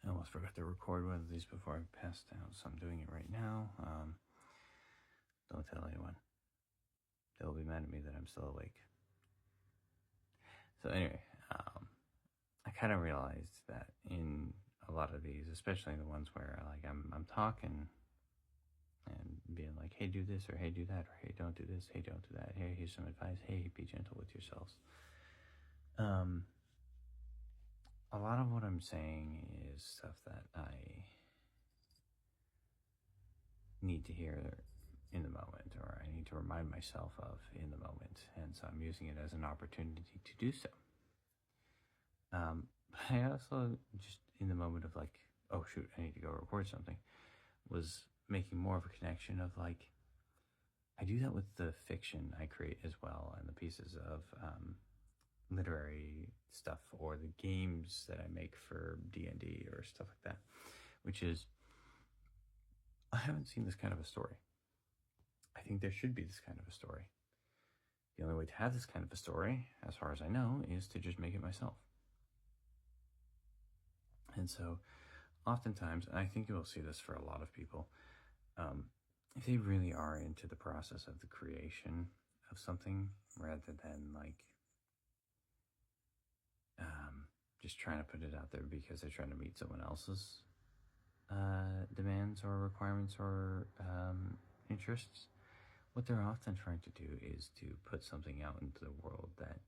I almost forgot to record one of these before I passed out, so I'm doing it right now. Don't tell anyone. They'll be mad at me that I'm still awake. So anyway, I kind of realized that in a lot of these, especially the ones where like I'm talking and being like, hey, do this, or hey, do that, or hey, don't do this, hey, don't do that, hey, here's some advice, hey, be gentle with yourselves. A lot of what I'm saying is stuff that I need to hear in the moment, or I need to remind myself of in the moment, and so I'm using it as an opportunity to do so. But I also, just in the moment of like, oh shoot, I need to go record something, was making more of a connection of like, I do that with the fiction I create as well, and the pieces of literary stuff, or the games that I make for D&D or stuff like that, which is, I haven't seen this kind of a story. I think there should be this kind of a story. The only way to have this kind of a story, as far as I know, is to just make it myself. And so, oftentimes, and I think you will see this for a lot of people, if they really are into the process of the creation of something, rather than like just trying to put it out there because they're trying to meet someone else's demands or requirements or interests, what they're often trying to do is to put something out into the world that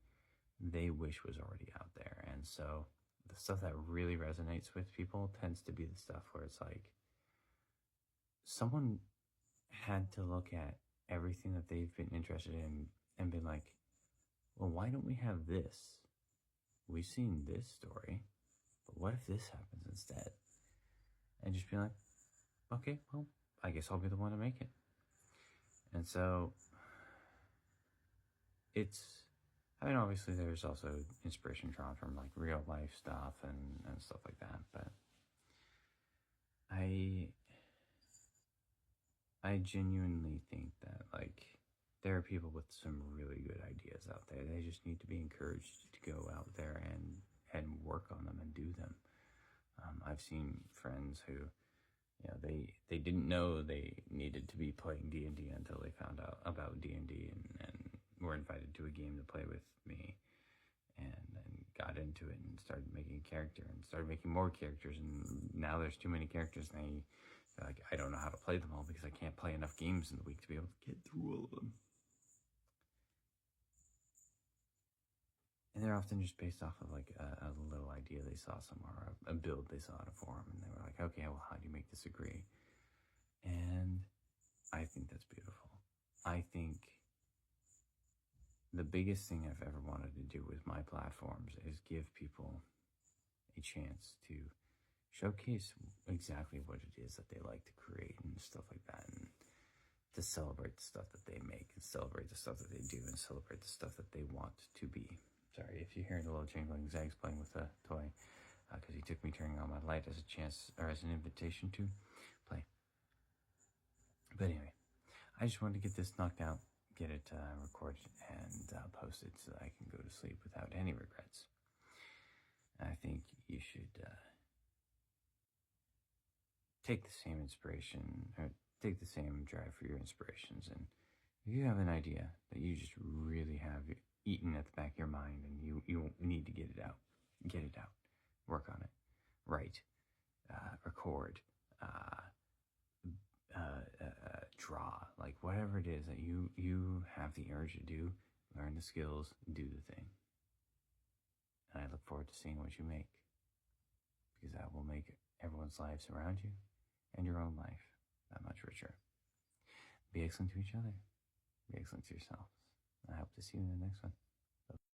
they wish was already out there. And so the stuff that really resonates with people tends to be the stuff where it's like someone had to look at everything that they've been interested in and been like, well, why don't we have this? We've seen this story, but what if this happens instead? And just be like, okay, well, I guess I'll be the one to make it. And so it's, I mean, obviously there's also inspiration drawn from like real life stuff and stuff like that, but I genuinely think that like there are people with some really good ideas out there. They just need to be encouraged to go out there and work on them and do them. I've seen friends who, you know, they didn't know they needed to be playing D&D until they found out about D&D and were invited to a game to play with me, and got into it and started making a character and started making more characters, and now there's too many characters and they're like, I don't know how to play them all because I can't play enough games in the week to be able to get through all of them. And they're often just based off of like a little idea they saw somewhere, or a build they saw at a forum, and they were like, okay, well, how do you make this agree? And I think that's beautiful. I think the biggest thing I've ever wanted to do with my platforms is give people a chance to showcase exactly what it is that they like to create and stuff like that, and to celebrate the stuff that they make, and celebrate the stuff that they do, and celebrate the stuff that they want to be. Sorry if you're hearing a little jingling. Zag's playing with a toy because he took me turning on my light as a chance, or as an invitation to play. But anyway, I just wanted to get this knocked out, get it recorded, and posted so that I can go to sleep without any regrets. I think you should take the same inspiration, or take the same drive for your inspirations. And if you have an idea that you just really have eaten at the back of your mind and you need to get it out, work on it, write, record, draw, like whatever it is that you have the urge to do, learn the skills, do the thing. And I look forward to seeing what you make, because that will make everyone's lives around you and your own life that much richer. Be excellent to each other. Be excellent to yourselves. I hope to see you in the next one.